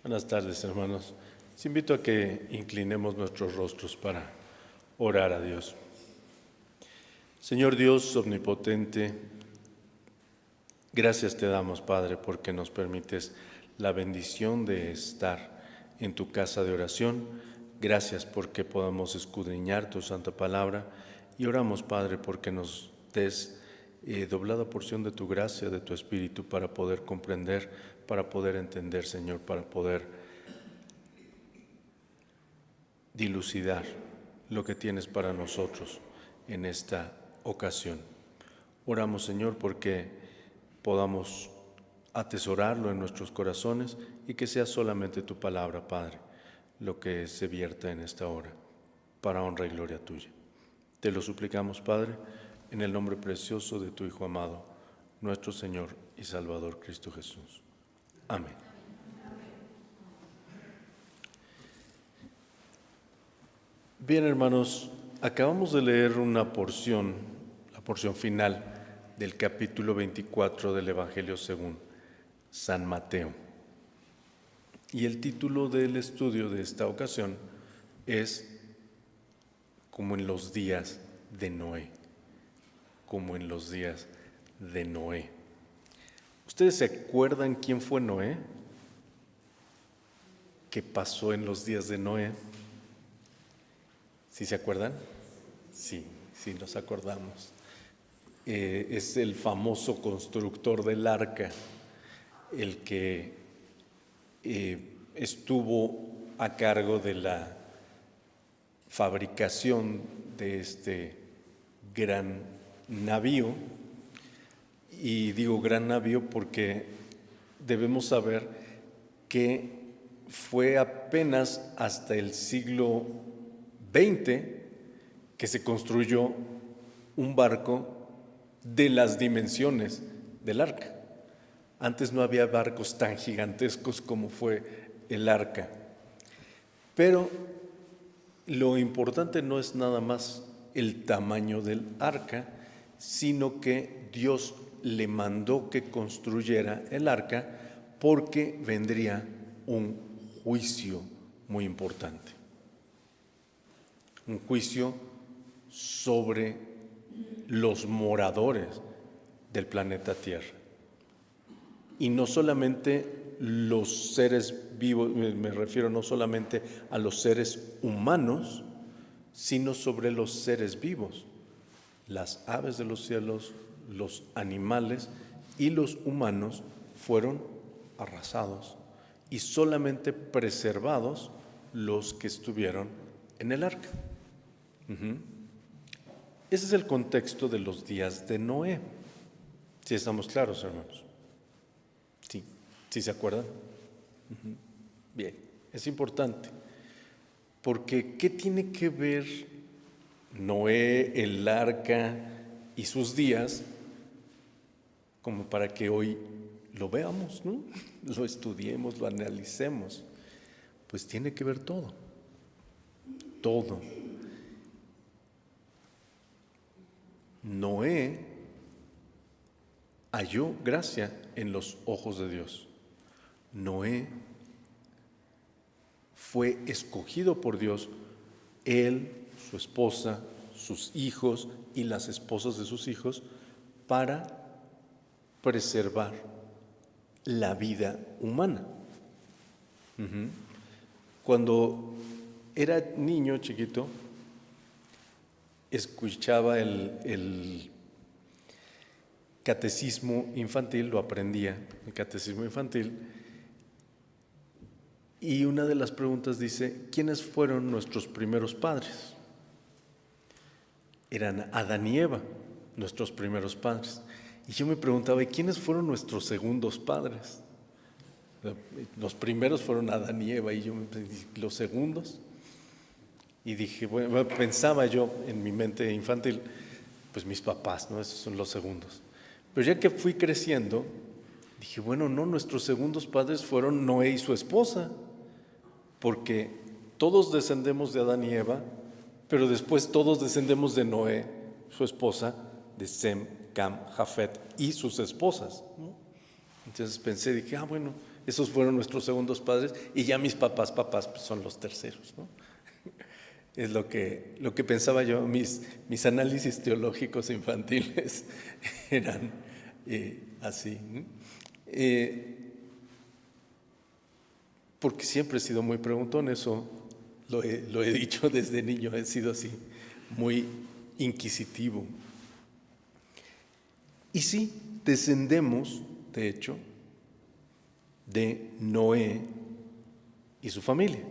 Buenas tardes, hermanos. Les invito a que inclinemos nuestros rostros para orar a Dios. Señor Dios omnipotente, gracias te damos, Padre, porque nos permites la bendición de estar en tu casa de oración. Gracias porque podamos escudriñar tu santa palabra y oramos, Padre, porque nos des doblada porción de tu gracia, de tu Espíritu, para poder comprender, para poder entender, Señor, para poder dilucidar lo que tienes para nosotros en esta ocasión. Oramos, Señor, porque podamos atesorarlo en nuestros corazones y que sea solamente tu palabra, Padre, lo que se vierta en esta hora, para honra y gloria tuya. Te lo suplicamos, Padre, en el nombre precioso de tu Hijo amado, nuestro Señor y Salvador Cristo Jesús. Amén. Bien, hermanos, acabamos de leer una porción, la porción final del capítulo 24 del Evangelio según San Mateo. Y el título del estudio de esta ocasión es Como en los días de Noé. Como en los días de Noé. ¿Ustedes se acuerdan quién fue Noé? ¿Qué pasó en los días de Noé? ¿Sí se acuerdan? Sí nos acordamos. Es el famoso constructor del arca, el que estuvo a cargo de la fabricación de este gran navío. Y digo gran navío porque debemos saber que fue apenas hasta el siglo XX que se construyó un barco de las dimensiones del arca. Antes no había barcos tan gigantescos como fue el arca. Pero lo importante no es nada más el tamaño del arca, sino que Dios le mandó que construyera el arca porque vendría un juicio muy importante. Un juicio sobre los moradores del planeta Tierra. Y no solamente los seres vivos, me refiero no solamente a los seres humanos, sino sobre los seres vivos, las aves de los cielos, los animales y los humanos fueron arrasados y solamente preservados los que estuvieron en el arca. Ese es el contexto de los días de Noé. ¿Sí estamos claros, hermanos? ¿Sí se acuerdan? Bien, es importante, porque ¿qué tiene que ver Noé, el arca y sus días como para que hoy lo veamos, ¿no? Lo estudiemos, lo analicemos? Pues tiene que ver todo. Noé halló gracia en los ojos de Dios. Noé fue escogido por Dios, él, su esposa, sus hijos y las esposas de sus hijos, para preservar la vida humana. Cuando era niño, chiquito, escuchaba el catecismo infantil, lo aprendía, el catecismo infantil, y una de las preguntas dice, ¿quiénes fueron nuestros primeros padres? Eran Adán y Eva, nuestros primeros padres. Y yo me preguntaba, ¿y quiénes fueron nuestros segundos padres? Los primeros fueron Adán y Eva, y yo me pregunté, ¿los segundos? Y dije, bueno, pensaba yo en mi mente infantil, pues mis papás, ¿no? Esos son los segundos. Pero ya que fui creciendo, dije, bueno, no, nuestros segundos padres fueron Noé y su esposa, porque todos descendemos de Adán y Eva, pero después todos descendemos de Noé, su esposa, de Sem, Cam, Jafet y sus esposas, ¿no? Entonces pensé, dije, bueno, Esos fueron nuestros segundos padres y ya mis papás pues, son los terceros, ¿no? Es lo que pensaba yo, mis análisis teológicos infantiles eran así, ¿no? Porque siempre he sido muy preguntón, eso lo he dicho desde niño, he sido así, muy inquisitivo. Y sí, descendemos, de hecho, de Noé y su familia.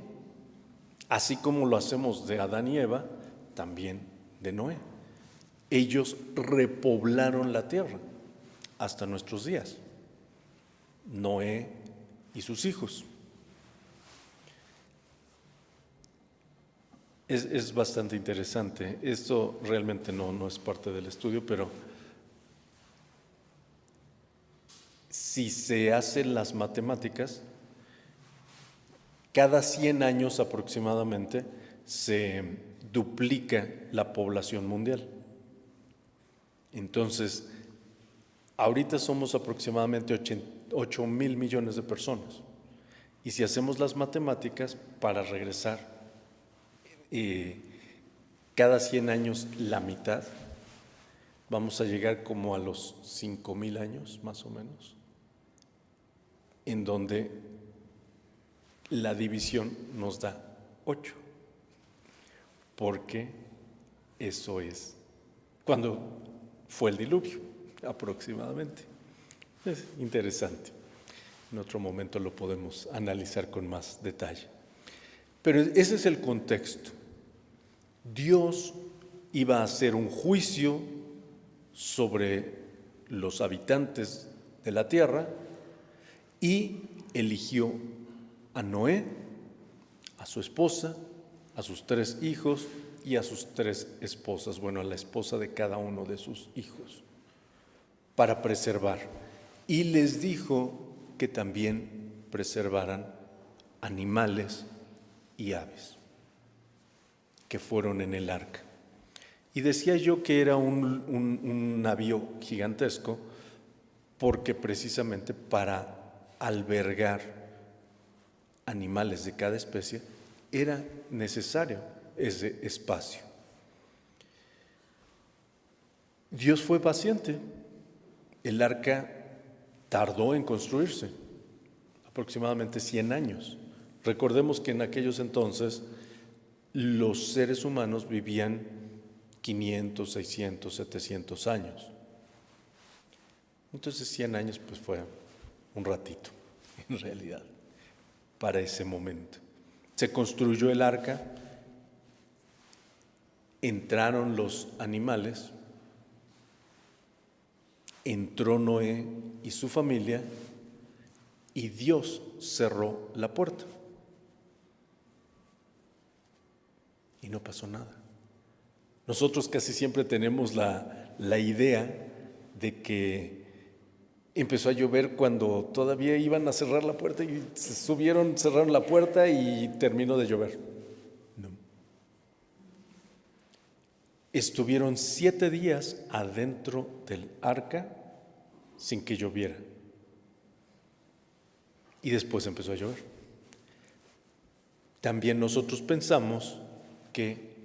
Así como lo hacemos de Adán y Eva, también de Noé. Ellos repoblaron la tierra hasta nuestros días. Noé y sus hijos. Es bastante interesante. Esto realmente no es parte del estudio, pero si se hacen las matemáticas, cada 100 años aproximadamente se duplica la población mundial. Entonces, ahorita somos aproximadamente 8,000 millones de personas. Y si hacemos las matemáticas para regresar cada 100 años la mitad, vamos a llegar como a los 5,000 años más o menos, en donde la división nos da 8, porque eso es cuando fue el diluvio, aproximadamente. Es interesante. En otro momento lo podemos analizar con más detalle. Pero ese es el contexto. Dios iba a hacer un juicio sobre los habitantes de la tierra y eligió a Noé, a su esposa, a sus 3 hijos y a sus 3 esposas, bueno, a la esposa de cada uno de sus hijos, para preservar. Y les dijo que también preservaran animales y aves que fueron en el arca. Y decía yo que era un navío gigantesco porque precisamente para albergar animales de cada especie era necesario ese espacio. Dios fue paciente. El arca tardó en construirse, aproximadamente 100 años. Recordemos que en aquellos entonces los seres humanos vivían 500, 600, 700 años. Entonces 100 años pues fue un ratito, en realidad, para ese momento. Se construyó el arca, entraron los animales, entró Noé y su familia y Dios cerró la puerta. Y no pasó nada. Nosotros casi siempre tenemos la idea de que empezó a llover cuando todavía iban a cerrar la puerta y cerraron la puerta y terminó de llover. No. Estuvieron 7 días adentro del arca sin que lloviera. Y después empezó a llover. También nosotros pensamos que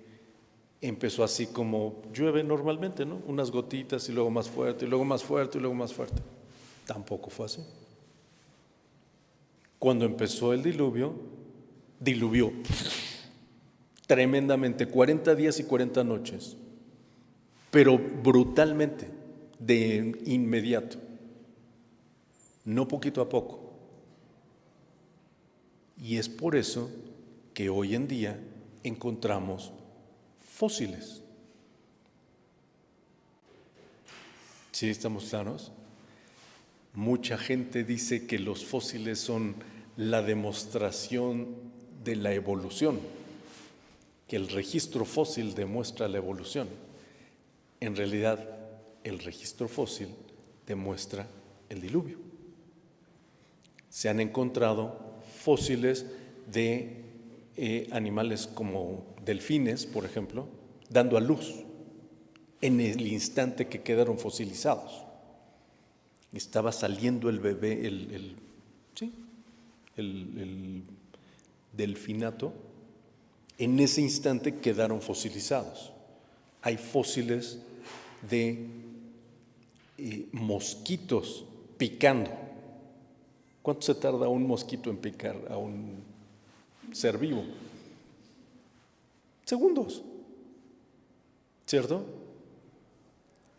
empezó así como llueve normalmente, ¿no? Unas gotitas y luego más fuerte, y luego más fuerte, y luego más fuerte. Tampoco fue así. Cuando empezó el diluvio, diluvió tremendamente, 40 días y 40 noches, pero brutalmente, de inmediato, no poquito a poco. Y es por eso que hoy en día encontramos fósiles. ¿Sí estamos claros? Mucha gente dice que los fósiles son la demostración de la evolución, que el registro fósil demuestra la evolución. En realidad, el registro fósil demuestra el diluvio. Se han encontrado fósiles de animales como delfines, por ejemplo, dando a luz en el instante que quedaron fosilizados. Estaba saliendo el bebé, sí, el delfinato, en ese instante quedaron fosilizados. Hay fósiles de mosquitos picando. ¿Cuánto se tarda un mosquito en picar a un ser vivo? Segundos, ¿cierto?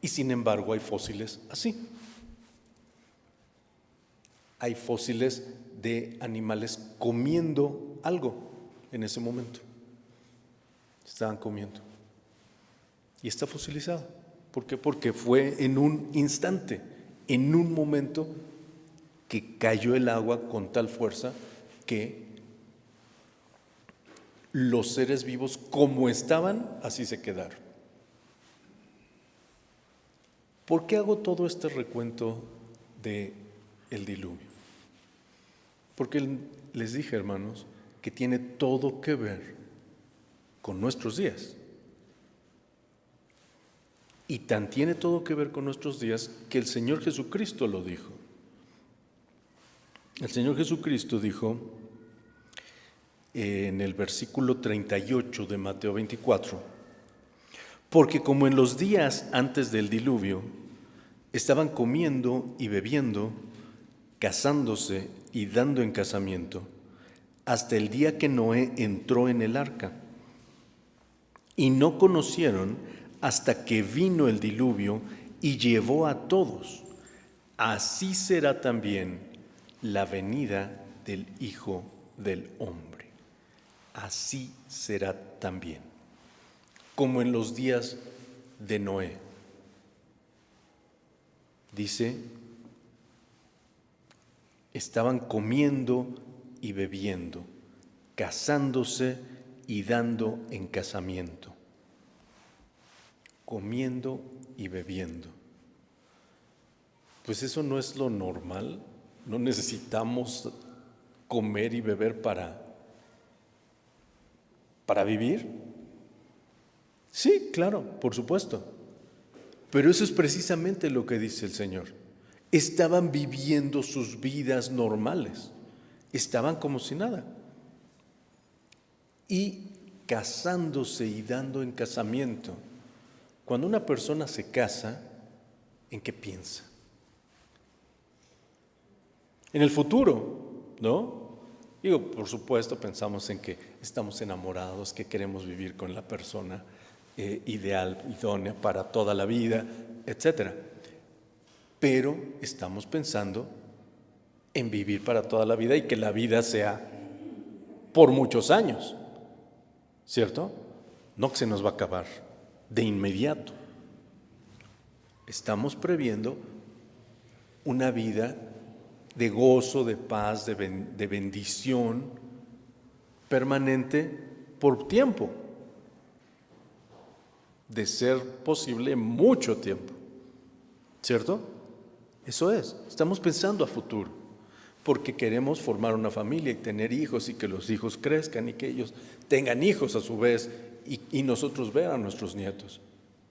Y sin embargo hay fósiles así. Hay fósiles de animales comiendo algo en ese momento. Estaban comiendo. Y está fosilizado. ¿Por qué? Porque fue en un instante, en un momento que cayó el agua con tal fuerza que los seres vivos como estaban, así se quedaron. ¿Por qué hago todo este recuento del diluvio? Porque les dije, hermanos, que tiene todo que ver con nuestros días. Y tan tiene todo que ver con nuestros días que el Señor Jesucristo lo dijo. El Señor Jesucristo dijo en el versículo 38 de Mateo 24, porque como en los días antes del diluvio estaban comiendo y bebiendo, casándose y dando en casamiento, hasta el día que Noé entró en el arca, y no conocieron hasta que vino el diluvio y llevó a todos. Así será también la venida del Hijo del Hombre. Así será también, como en los días de Noé. Dice, estaban comiendo y bebiendo, casándose y dando en casamiento. Comiendo y bebiendo. Pues eso no es lo normal. No necesitamos comer y beber para vivir. Sí, claro, por supuesto. Pero eso es precisamente lo que dice el Señor. Estaban viviendo sus vidas normales. Estaban como si nada. Y casándose y dando en casamiento. Cuando una persona se casa, ¿en qué piensa? En el futuro, ¿no? Digo, por supuesto, pensamos en que estamos enamorados, que queremos vivir con la persona ideal, idónea para toda la vida, etcétera. Pero estamos pensando en vivir para toda la vida y que la vida sea por muchos años, ¿cierto? No que se nos va a acabar de inmediato. Estamos previendo una vida de gozo, de paz, de bendición permanente por tiempo, de ser posible mucho tiempo, ¿cierto? Eso es, estamos pensando a futuro, porque queremos formar una familia y tener hijos y que los hijos crezcan y que ellos tengan hijos a su vez y nosotros ver a nuestros nietos,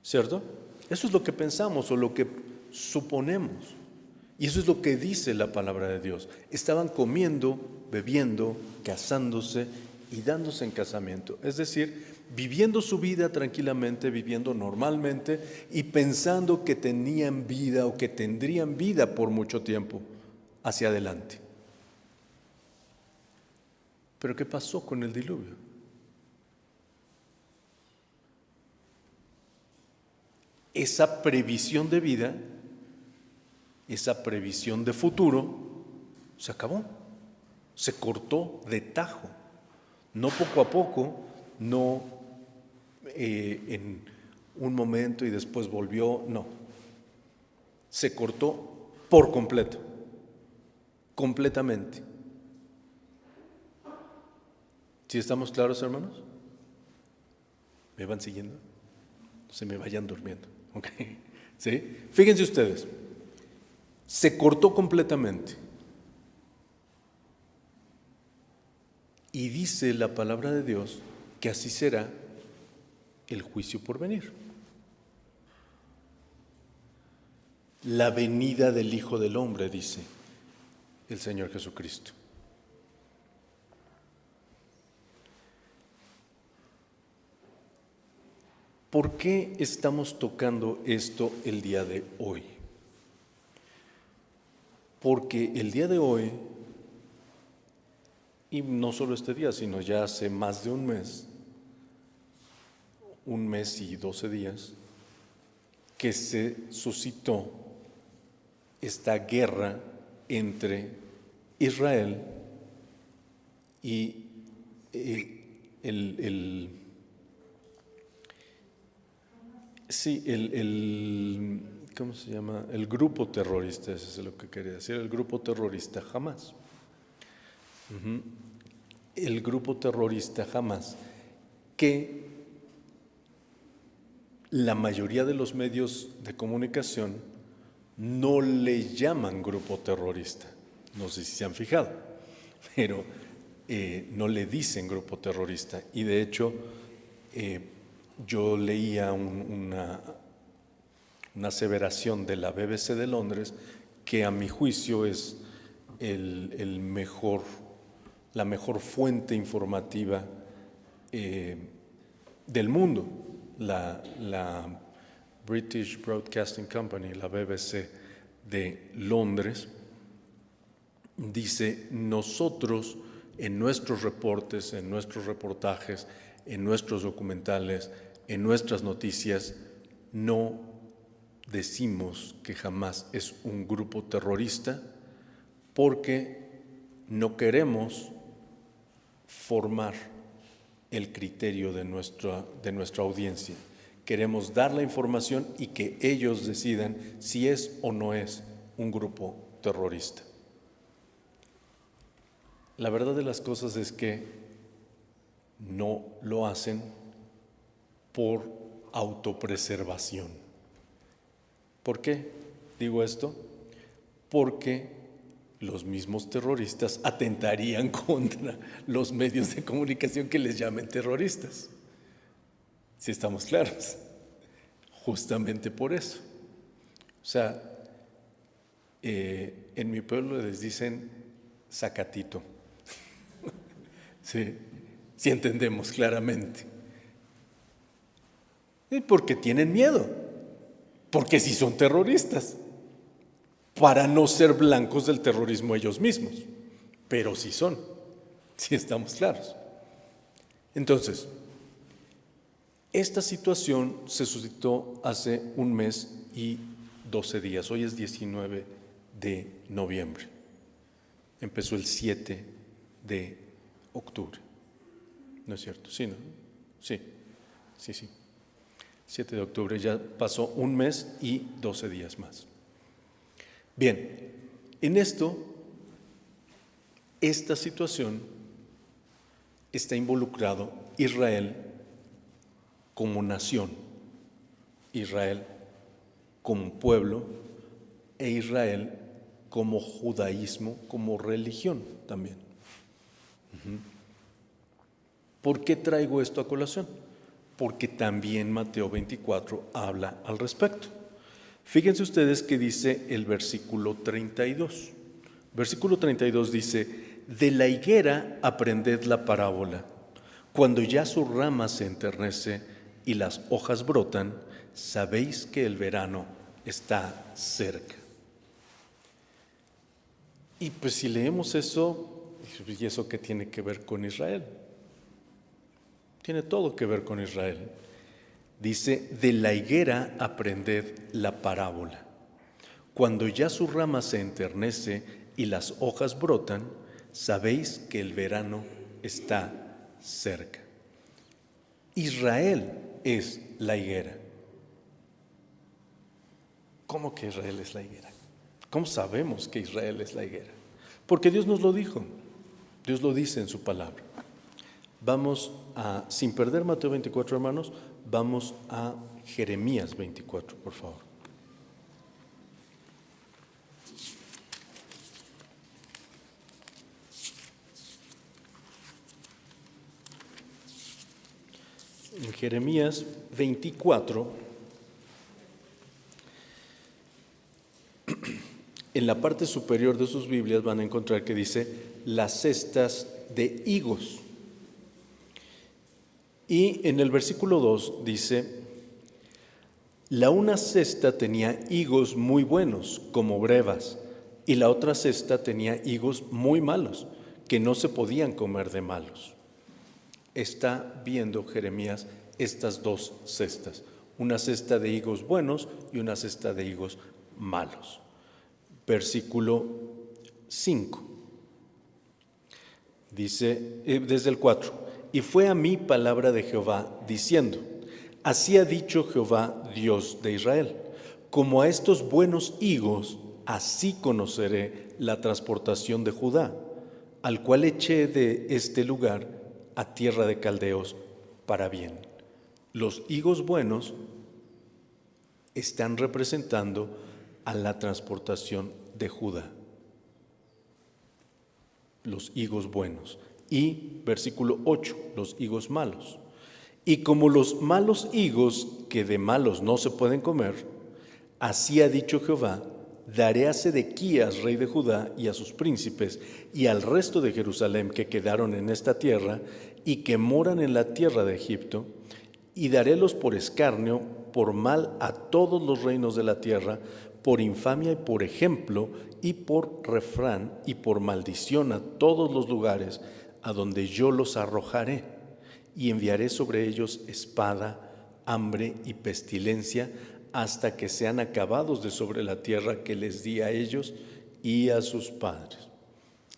¿cierto? Eso es lo que pensamos o lo que suponemos. Y eso es lo que dice la palabra de Dios. Estaban comiendo, bebiendo, casándose y dándose en casamiento. Es decir, viviendo su vida tranquilamente, viviendo normalmente y pensando que tenían vida o que tendrían vida por mucho tiempo hacia adelante. Pero ¿qué pasó con el diluvio? Esa previsión de vida, esa previsión de futuro, se acabó, se cortó de tajo, no poco a poco, no en un momento y después volvió, no, se cortó por completo, completamente. ¿Sí estamos claros, hermanos? ¿Me van siguiendo? No se me vayan durmiendo, ¿ok? ¿Sí? Fíjense ustedes. Se cortó completamente. Y dice la palabra de Dios que así será el juicio por venir. La venida del Hijo del Hombre, dice el Señor Jesucristo. ¿Por qué estamos tocando esto el día de hoy? Porque el día de hoy, y no solo este día, sino ya hace más de un mes y 12 días, que se suscitó esta guerra entre Israel y ¿cómo se llama? El grupo terrorista, eso es lo que quería decir, el grupo terrorista Hamás. El grupo terrorista Hamás, que la mayoría de los medios de comunicación no le llaman grupo terrorista. No sé si se han fijado, pero no le dicen grupo terrorista. Y de hecho, yo leía una aseveración de la BBC de Londres que a mi juicio es la mejor fuente informativa del mundo. La British Broadcasting Company, la BBC de Londres, dice: nosotros en nuestros reportes, en nuestros reportajes, en nuestros documentales, en nuestras noticias, no decimos que Hamás es un grupo terrorista porque no queremos formar el criterio de nuestra audiencia. Queremos dar la información y que ellos decidan si es o no es un grupo terrorista. La verdad de las cosas es que no lo hacen por autopreservación. ¿Por qué digo esto? Porque los mismos terroristas atentarían contra los medios de comunicación que les llamen terroristas. Si estamos claros, justamente por eso. O sea, en mi pueblo les dicen sacatito. Sí, si entendemos claramente. Y porque tienen miedo, porque sí son terroristas, para no ser blancos del terrorismo ellos mismos, pero sí son, si estamos claros. Entonces, esta situación se suscitó hace un mes y 12 días, hoy es 19 de noviembre, empezó el 7 de octubre, ¿no es cierto? Sí, ¿no? Sí. 7 de octubre, ya pasó un mes y 12 días más. Bien, en esta situación está involucrado Israel como nación, Israel como pueblo e Israel como judaísmo, como religión también. ¿Por qué traigo esto a colación? Porque también Mateo 24 habla al respecto. Fíjense ustedes que dice el versículo 32. Versículo 32 dice: de la higuera aprended la parábola. Cuando ya su rama se enternece y las hojas brotan, sabéis que el verano está cerca. Y pues si leemos eso, ¿y eso qué tiene que ver con Israel? Tiene todo que ver con Israel. Dice: de la higuera aprended la parábola. Cuando ya su rama se enternece y las hojas brotan, sabéis que el verano está cerca. Israel es la higuera. ¿Cómo que Israel es la higuera? ¿Cómo sabemos que Israel es la higuera? Porque Dios nos lo dijo, Dios lo dice en su palabra. Vamos a, sin perder Mateo 24, hermanos, vamos a Jeremías 24, por favor. En Jeremías 24, en la parte superior de sus Biblias van a encontrar que dice las cestas de higos. Y en el versículo 2 dice: La una cesta tenía higos muy buenos, como brevas, y la otra cesta tenía higos muy malos, que no se podían comer de malos. Está viendo Jeremías estas dos cestas, una cesta de higos buenos y una cesta de higos malos. Versículo 5. Dice, desde el 4, y fue a mí palabra de Jehová, diciendo, así ha dicho Jehová, Dios de Israel, como a estos buenos higos, así conoceré la transportación de Judá, al cual eché de este lugar a tierra de caldeos para bien. Los higos buenos están representando a la transportación de Judá. Los higos buenos. Y versículo 8, los higos malos. Y como los malos higos, que de malos no se pueden comer, así ha dicho Jehová, daré a Sedequías, rey de Judá, y a sus príncipes, y al resto de Jerusalén que quedaron en esta tierra, y que moran en la tierra de Egipto, y darélos por escarnio, por mal a todos los reinos de la tierra, por infamia y por ejemplo, y por refrán y por maldición a todos los lugares a donde yo los arrojaré, y enviaré sobre ellos espada, hambre y pestilencia, hasta que sean acabados de sobre la tierra que les di a ellos y a sus padres.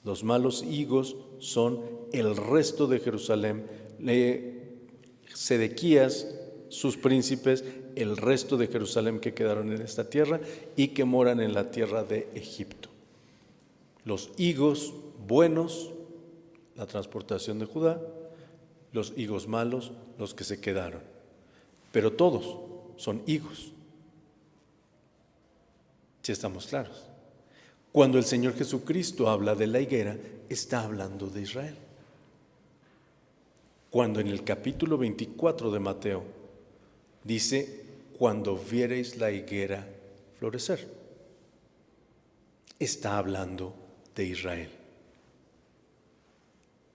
Los malos higos son el resto de Jerusalén, Sedequías, sus príncipes, el resto de Jerusalén que quedaron en esta tierra y que moran en la tierra de Egipto. Los higos buenos, la transportación de Judá, los higos malos, los que se quedaron. Pero todos son higos. Si estamos claros. Cuando el Señor Jesucristo habla de la higuera, está hablando de Israel. Cuando en el capítulo 24 de Mateo dice, cuando viereis la higuera florecer, está hablando de Israel.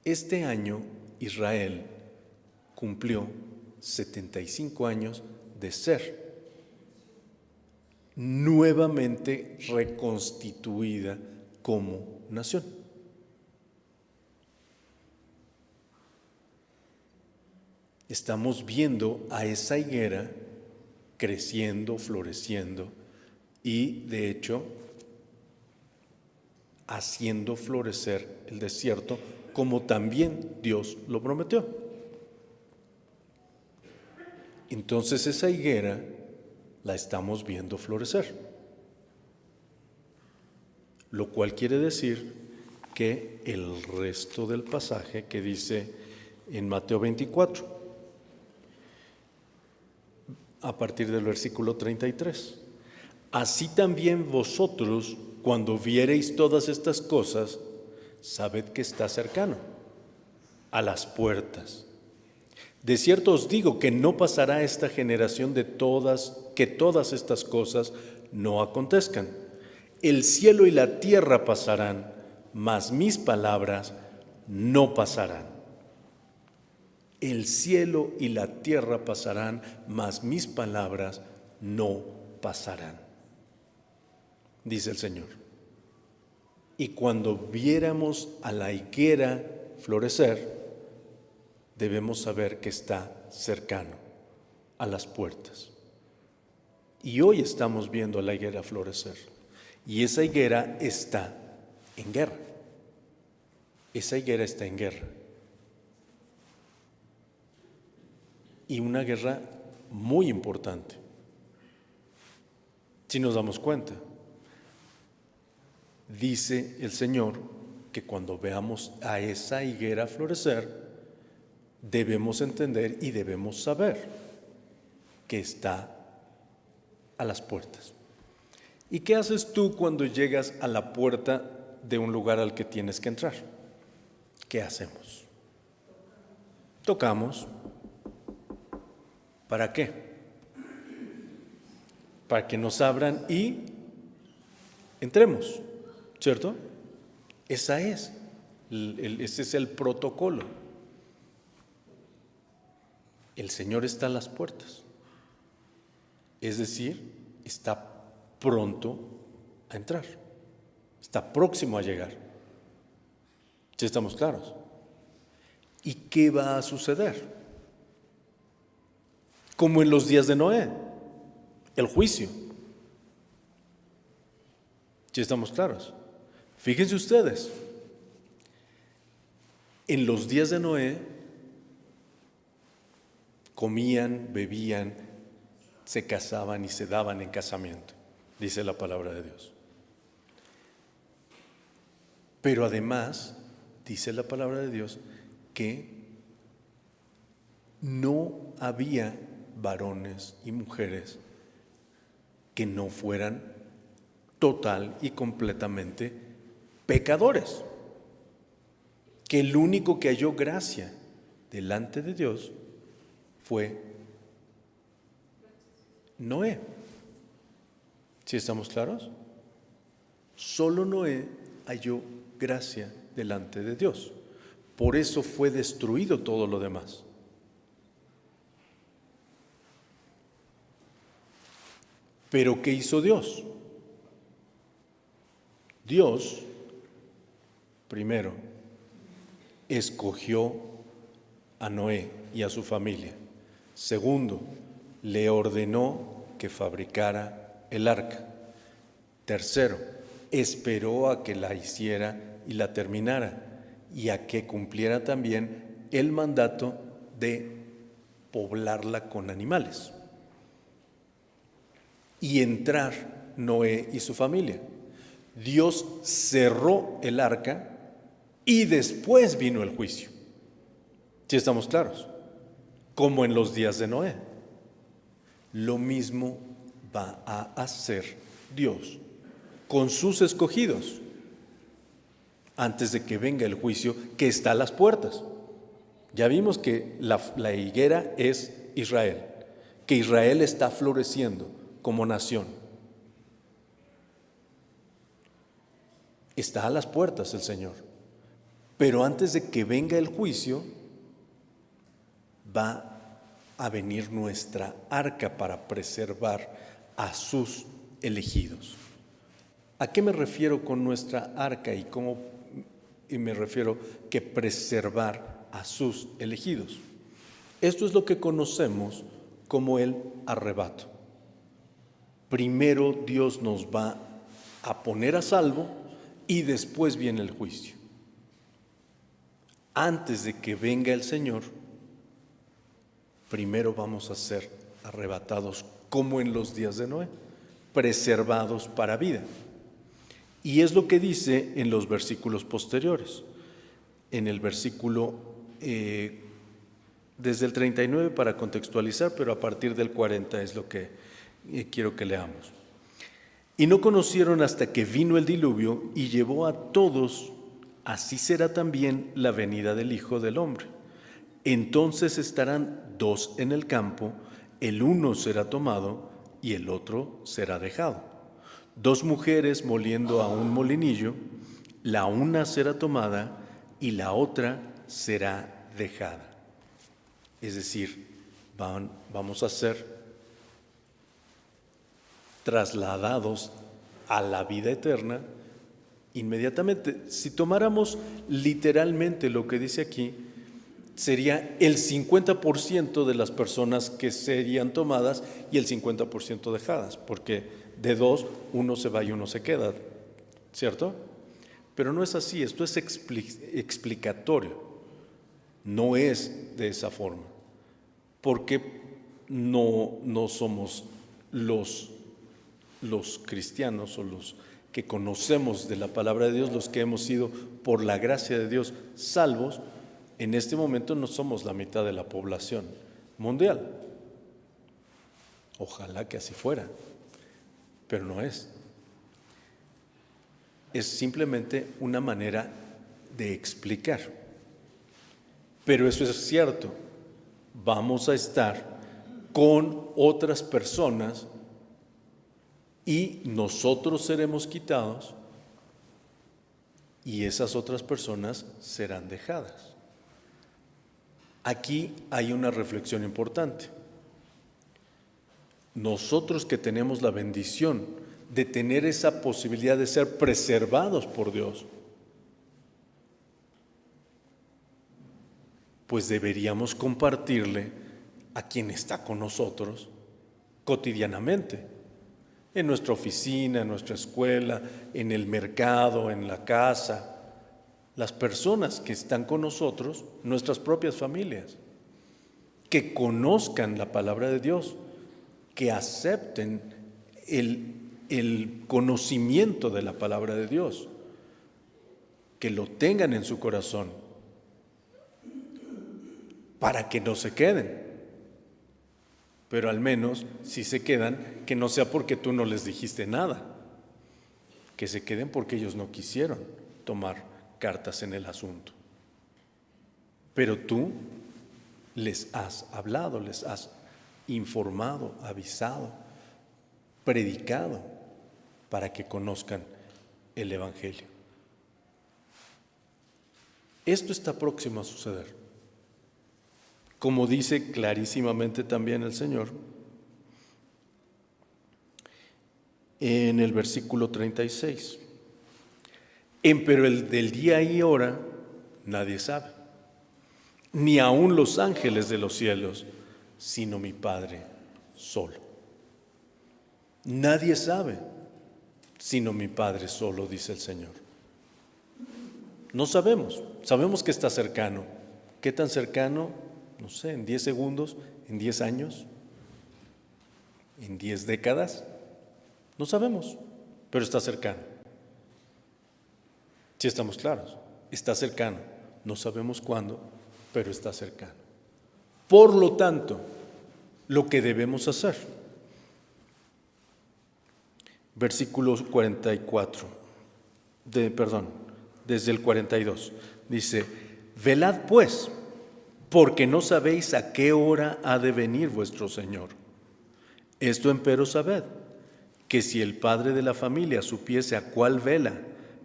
Este año Israel cumplió 75 años de ser nuevamente reconstituida como nación. Estamos viendo a esa higuera creciendo, floreciendo y, de hecho, haciendo florecer el desierto, como también Dios lo prometió. Entonces esa higuera la estamos viendo florecer, lo cual quiere decir que el resto del pasaje que dice en Mateo 24, a partir del versículo 33, así también vosotros, cuando viereis todas estas cosas, sabed que está cercano, a las puertas. De cierto os digo que no pasará esta generación que todas estas cosas no acontezcan. El cielo y la tierra pasarán, mas mis palabras no pasarán. El cielo y la tierra pasarán, mas mis palabras no pasarán, dice el Señor. Y cuando viéramos a la higuera florecer, debemos saber que está cercano, a las puertas. Y hoy estamos viendo a la higuera florecer. Y esa higuera está en guerra. Esa higuera está en guerra. Y una guerra muy importante. Si nos damos cuenta, dice el Señor que cuando veamos a esa higuera florecer, debemos entender y debemos saber que está a las puertas. ¿Y qué haces tú cuando llegas a la puerta de un lugar al que tienes que entrar? ¿Qué hacemos? Tocamos. ¿Para qué? Para que nos abran y entremos, ¿cierto? Ese es el protocolo. El Señor está a las puertas. Es decir, está pronto a entrar, está próximo a llegar. ¿Sí estamos claros? ¿Y qué va a suceder? Como en los días de Noé, el juicio. ¿Sí estamos claros? Fíjense ustedes, en los días de Noé comían, bebían, se casaban y se daban en casamiento, dice la palabra de Dios. Pero además, dice la palabra de Dios, que no había varones y mujeres que no fueran total y completamente pecadores. Que el único que halló gracia delante de Dios fue Noé. ¿Sí estamos claros? Solo Noé halló gracia delante de Dios. Por eso fue destruido todo lo demás. Pero ¿qué hizo Dios? Dios, primero, escogió a Noé y a su familia. Segundo, le ordenó que fabricara el arca. Tercero, esperó a que la hiciera y la terminara, y a que cumpliera también el mandato de poblarla con animales. Y entrar Noé y su familia. Dios cerró el arca y después vino el juicio. ¿Sí estamos claros? Como en los días de Noé. Lo mismo va a hacer Dios con sus escogidos antes de que venga el juicio que está a las puertas. Ya vimos que la higuera es Israel, que Israel está floreciendo como nación. Está a las puertas el Señor. Pero antes de que venga el juicio, va a venir nuestra arca para preservar a sus elegidos. ¿A qué me refiero con nuestra arca y cómo me refiero que preservar a sus elegidos? Esto es lo que conocemos como el arrebato. Primero Dios nos va a poner a salvo y después viene el juicio. Antes de que venga el Señor, primero vamos a ser arrebatados como en los días de Noé, preservados para vida. Y es lo que dice en los versículos posteriores. En el versículo, desde el 39 para contextualizar, pero a partir del 40 es lo que quiero que leamos. Y no conocieron hasta que vino el diluvio y llevó a todos, así será también la venida del Hijo del Hombre. Entonces estarán dos en el campo, el uno será tomado y el otro será dejado. Dos mujeres moliendo a un molinillo, la una será tomada y la otra será dejada. Es decir, vamos a ser trasladados a la vida eterna inmediatamente. Si tomáramos literalmente lo que dice aquí, sería el 50% de las personas que serían tomadas y el 50% dejadas, porque de dos, uno se va y uno se queda, ¿cierto? Pero no es así, esto es explicatorio, no es de esa forma, porque no somos los cristianos o los que conocemos de la palabra de Dios, los que hemos sido por la gracia de Dios salvos. En este momento no somos la mitad de la población mundial. Ojalá que así fuera, pero no es. Es simplemente una manera de explicar. Pero eso es cierto, vamos a estar con otras personas y nosotros seremos quitados y esas otras personas serán dejadas. Aquí hay una reflexión importante. nosotros que tenemos la bendición de tener esa posibilidad de ser preservados por Dios, pues deberíamos compartirle a quien está con nosotros cotidianamente, en nuestra oficina, en nuestra escuela, en el mercado, en la casa, las personas que están con nosotros, nuestras propias familias, que conozcan la palabra de Dios, que acepten el conocimiento de la palabra de Dios, que lo tengan en su corazón, para que no se queden. Pero al menos, si se quedan, que no sea porque tú no les dijiste nada, que se queden porque ellos no quisieron tomar cartas en el asunto. Pero tú les has hablado, les has informado, avisado, predicado, para que conozcan el Evangelio. Esto está próximo a suceder. Como dice clarísimamente también el Señor en el versículo 36. Pero el del día y hora nadie sabe, ni aun los ángeles de los cielos, sino mi Padre solo. Nadie sabe, sino mi Padre solo, dice el Señor. No sabemos, sabemos que está cercano. ¿Qué tan cercano? No sé, en 10 segundos, en 10 años, en 10 décadas, no sabemos, pero está cercano. Sí, estamos claros, está cercano, no sabemos cuándo, pero está cercano. Por lo tanto, lo que debemos hacer, versículo 44, desde el 42, dice: velad pues, porque no sabéis a qué hora ha de venir vuestro Señor. Esto empero sabed, que si el padre de la familia supiese a cuál vela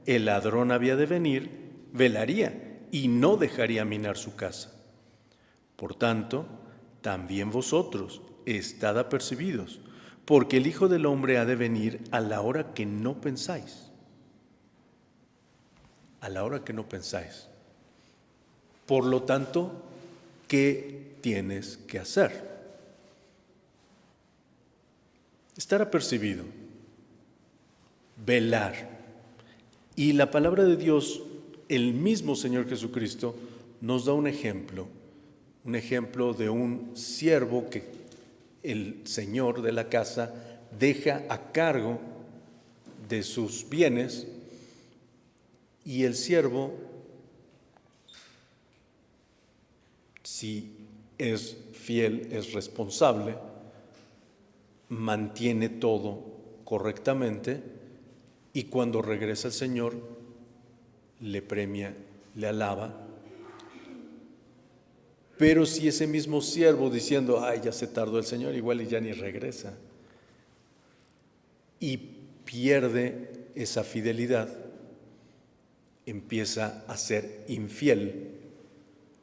el ladrón había de venir, velaría y no dejaría minar su casa. Por tanto, también vosotros estad apercibidos, porque el Hijo del Hombre ha de venir a la hora que no pensáis. A la hora que no pensáis. Por lo tanto, ¿qué tienes que hacer? Estar apercibido, velar. Y la palabra de Dios, el mismo Señor Jesucristo, nos da un ejemplo de un siervo que el señor de la casa deja a cargo de sus bienes, y el siervo, si es fiel, es responsable, mantiene todo correctamente, y cuando regresa el Señor, le premia, le alaba. Pero si ese mismo siervo diciendo: ay, ya se tardó el Señor, igual y ya ni regresa, y pierde esa fidelidad, empieza a ser infiel,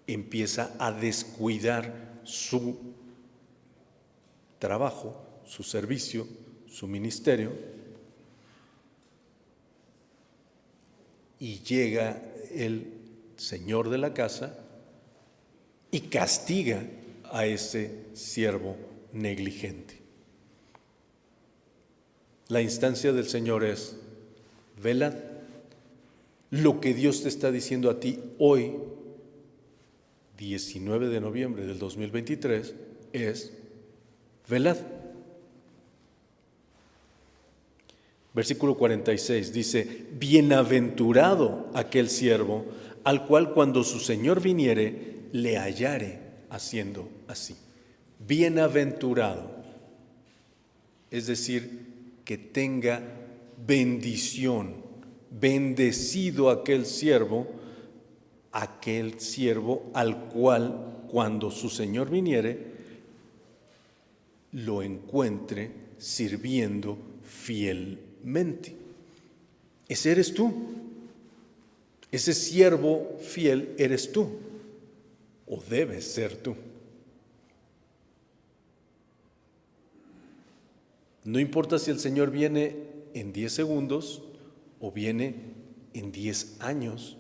empieza a descuidar su trabajo, su servicio, su ministerio, y llega el señor de la casa y castiga a ese siervo negligente. La instancia del Señor es: velad. Lo que Dios te está diciendo a ti hoy, 19 de noviembre del 2023, es: velad. Versículo 46 dice: bienaventurado aquel siervo al cual cuando su Señor viniere le hallare haciendo así. Bienaventurado, es decir, que tenga bendición, bendecido aquel siervo al cual cuando su Señor viniere lo encuentre sirviendo fielmente. Ese eres tú. Ese siervo fiel eres tú, o debes ser tú. No importa si el Señor viene en 10 segundos o viene en 10 años,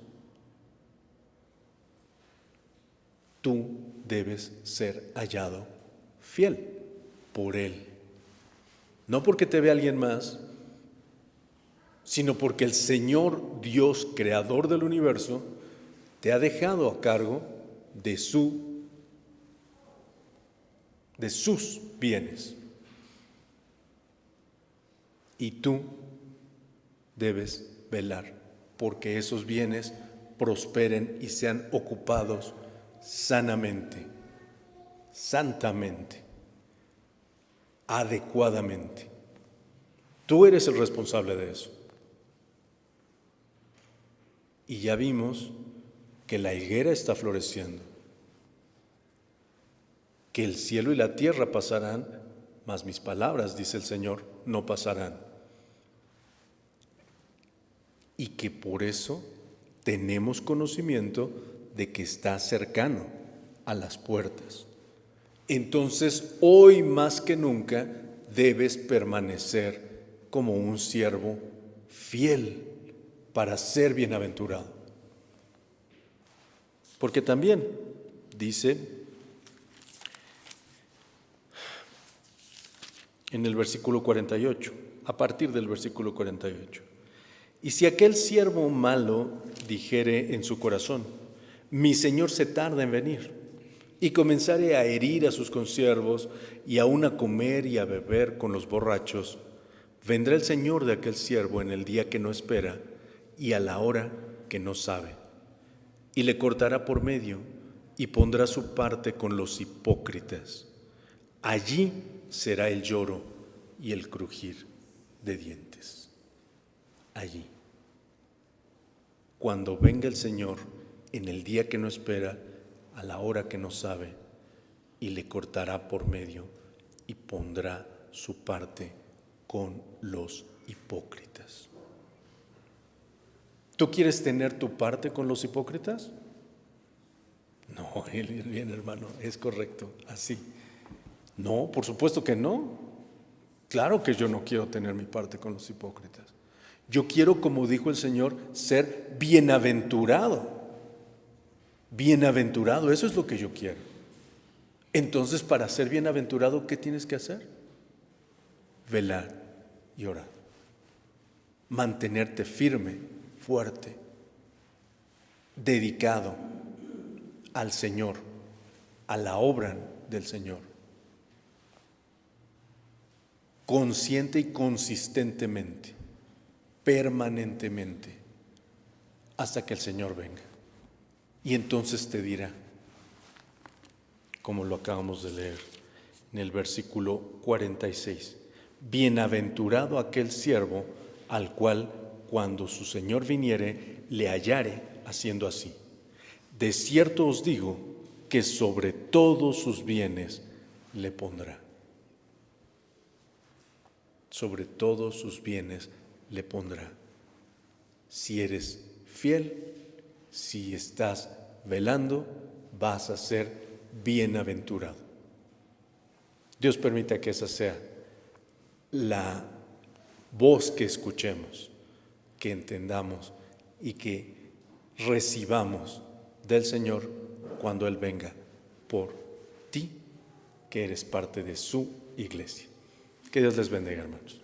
tú debes ser hallado fiel por Él. No porque te vea alguien más, sino porque el Señor Dios, creador del universo, te ha dejado a cargo de sus bienes. Y tú debes velar porque esos bienes prosperen y sean ocupados sanamente, santamente, adecuadamente. Tú eres el responsable de eso. Y ya vimos que la higuera está floreciendo, que el cielo y la tierra pasarán, mas mis palabras, dice el Señor, no pasarán. Y que por eso tenemos conocimiento de que está cercano a las puertas. Entonces, hoy más que nunca, debes permanecer como un siervo fiel para ser bienaventurado. Porque también dice en el versículo 48, a partir del versículo 48, y si aquel siervo malo dijere en su corazón, mi Señor se tarda en venir, y comenzare a herir a sus consiervos, y aun a comer y a beber con los borrachos, vendrá el Señor de aquel siervo en el día que no espera, y a la hora que no sabe, y le cortará por medio, y pondrá su parte con los hipócritas. Allí será el lloro y el crujir de dientes. Allí, cuando venga el Señor en el día que no espera, a la hora que no sabe, y le cortará por medio y pondrá su parte con los hipócritas. ¿Tú quieres tener tu parte con los hipócritas? No, bien hermano, es correcto, así. No, por supuesto que no. Claro que yo no quiero tener mi parte con los hipócritas. Yo quiero, como dijo el Señor, ser bienaventurado. Bienaventurado, eso es lo que yo quiero. Entonces, para ser bienaventurado, ¿qué tienes que hacer? Velar y orar. Mantenerte firme, fuerte, dedicado al Señor, a la obra del Señor. Consciente y consistentemente, permanentemente, hasta que el Señor venga. Y entonces te dirá, como lo acabamos de leer en el versículo 46, bienaventurado aquel siervo al cual cuando su Señor viniere le hallare haciendo así. De cierto os digo que sobre todos sus bienes le pondrá. Sobre todos sus bienes le pondrá. Si eres fiel, si estás velando, vas a ser bienaventurado. Dios permita que esa sea la voz que escuchemos, que entendamos y que recibamos del Señor cuando Él venga por ti, que eres parte de su iglesia. Que Dios les bendiga, hermanos.